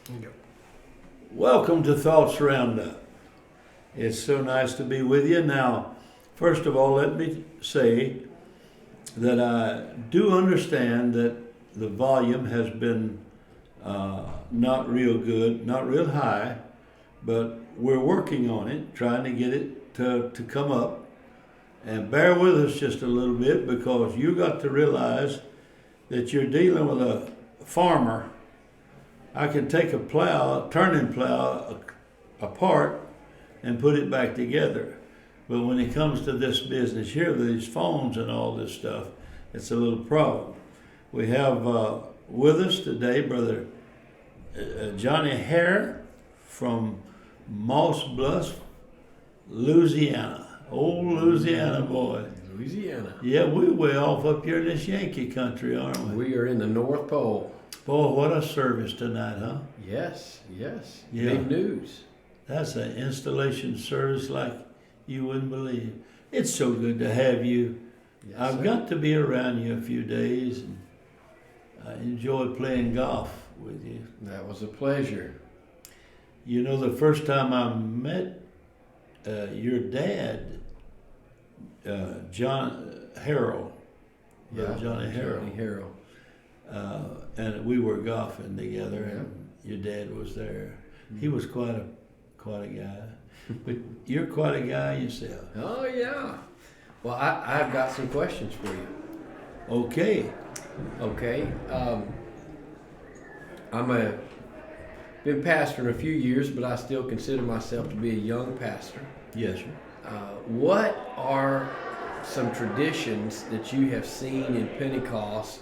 There you go. Welcome to Thoughts Roundup. It's so nice to be with you. Now, first of all, let me say that I do understand that the volume has been not real good, not real high, but we're working on it, trying to get it to come up. And bear with us just a little bit because you got to realize that you're dealing with a farmer. I can take a plow, turning plow apart and put it back together. But when it comes to this business here, these phones and all this stuff, it's a little problem. We have with us today Brother Johnny Hare from Moss Bluff, Louisiana. Old Louisiana boy. Louisiana. Yeah, we're way off up here in this Yankee country, aren't we? We are in the North Pole. Boy, what a service tonight, huh? Yes. Yeah. Big news. That's an installation service like you wouldn't believe. It's so good to have you. Yes, I've sir. got to be around you a few days, and I enjoy playing golf with you. That was a pleasure. You know, the first time I met your dad, John Harrell, Johnny Harrell. Johnny Harrell. And we were golfing together, and your dad was there. He was quite a guy, but you're quite a guy yourself. Oh, yeah. Well, I've got some questions for you. Okay. Okay. Been pastoring a few years, but I still consider myself to be a young pastor. Yes, sir. What are some traditions that you have seen in Pentecost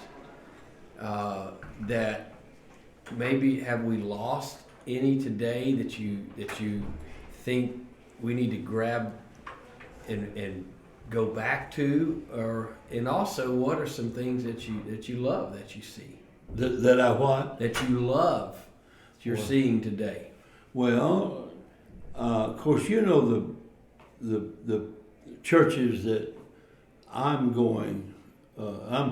that maybe have we lost any today that you think we need to grab and go back to, and also what are some things that you love that you see That I what? that you love that you're Well, seeing today? Well, of course, you know the churches that I'm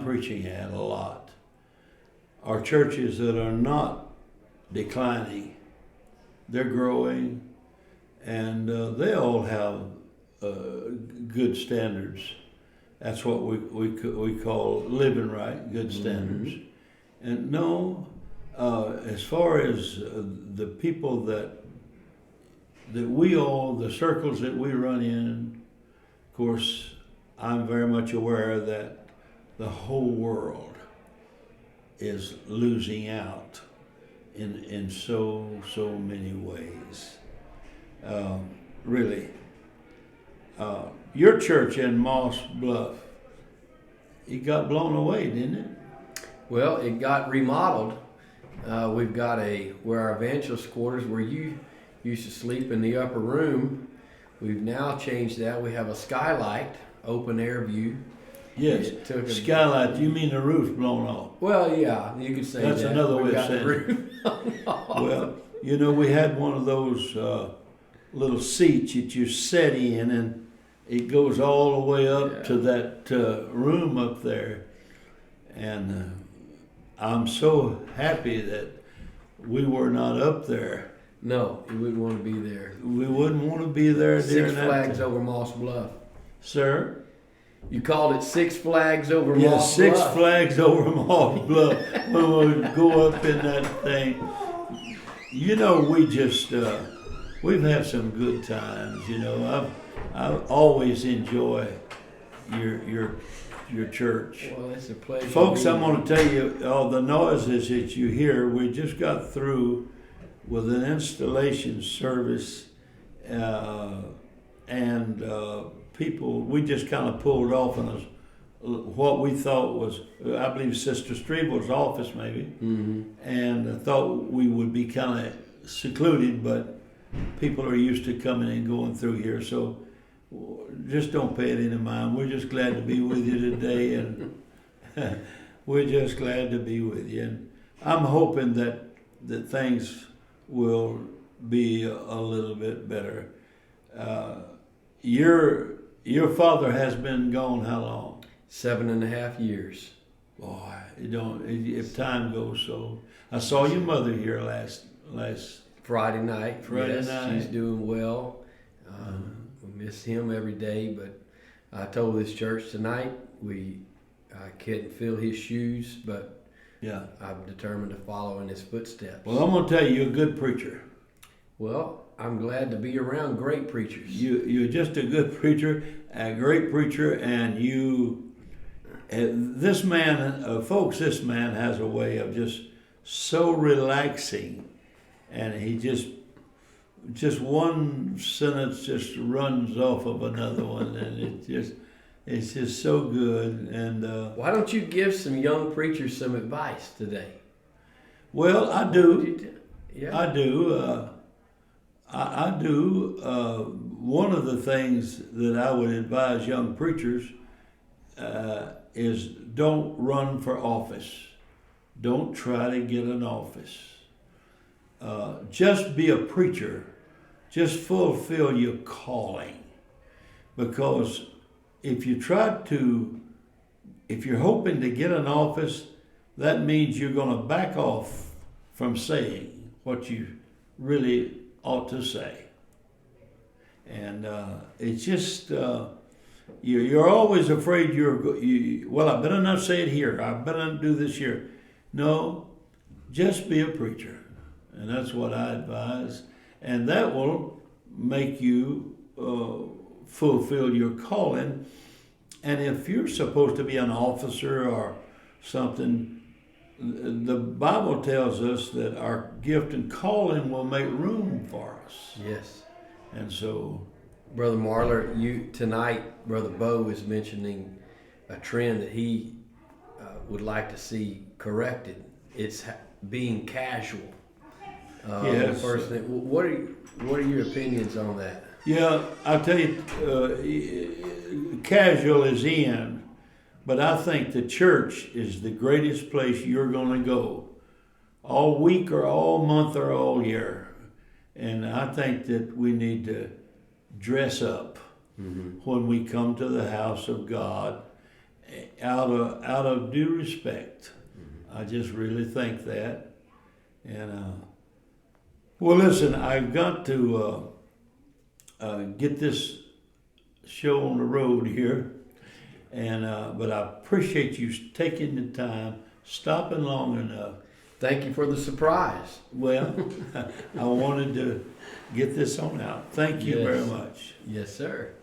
preaching at a lot are churches that are not declining. They're growing, and they all have good standards. That's what we call living right, good standards. And no, as far as the people that the circles that we run in, of course, I'm very much aware that the whole world is losing out in so many ways. Really. Your church in Moss Bluff, it got blown away, didn't it? Well, it got remodeled. We've got where our evangelist quarters, where you used to sleep in the upper room. We've now changed that. We have a skylight, open air view. Yes. Skylight, you mean the roof blown off? Well, yeah, you could say That's that. another We way of got the saying it. roof off. Well, you know, we had one of those little seats that you sit in, and it goes all the way up to that room up there. And I'm so happy that we were not up there. No, you wouldn't want to be there. We wouldn't want to be there during Six that Flags time. over Moss Bluff. Sir? You called it Six Flags over Yeah, Moss Six Bluff. Flags over Moss Bluff. When we go up in that thing. You know, we've had some good times. You know, I always enjoy your church. Well, it's a pleasure. Folks, I'm going to tell you, all the noises that you hear, we just got through with an installation service, and people, we just kind of pulled off in what we thought was, I believe, Sister Strebel's office maybe, and thought we would be kind of secluded, but people are used to coming and going through here, so just don't pay it any mind. We're just glad to be with you today, and we're just glad to be with you. And I'm hoping that things will be a little bit better. Your father has been gone how long? 7.5 years. Boy, if time goes so. I saw your mother here last Friday night. Friday Yes, night. she's doing well. We miss him every day, but I told this church tonight I couldn't fill his shoes, but Yeah. I'm determined to follow in his footsteps. Well, I'm going to tell you, you're a good preacher. Well, I'm glad to be around great preachers. You're just a good preacher, a great preacher, and this man, folks, this man has a way of just so relaxing, and he just one sentence just runs off of another one, and it's just so good. And Why don't you give some young preachers some advice today? well, I Would do. you yeah. I do. I do. One of the things that I would advise young preachers is don't run for office. Don't try to get an office. Just be a preacher. Just fulfill your calling. Because if you're hoping to get an office, that means you're going to back off from saying what you really ought to say. And it's just, you're always afraid well, I better not say it here. I better not do this here. No, just be a preacher. And that's what I advise. And that will make you fulfill your calling. And if you're supposed to be an officer or something, the Bible tells us that our gift and calling will make room for us. Yes. And so, Brother Marler, tonight, Brother Bo is mentioning a trend that he would like to see corrected. It's being casual. Yes. What are your opinions on that? yeah, I'll tell you, casual is in, but I think the church is the greatest place you're going to go all week or all month or all year. And I think that we need to dress up when we come to the house of God out of due respect. I just really think that. And well, listen, I've got to get this show on the road here, and but I appreciate you taking the time, stopping long enough. Thank you for the surprise. Well, I wanted to get this on out. Thank you Yes. very much. Yes, sir.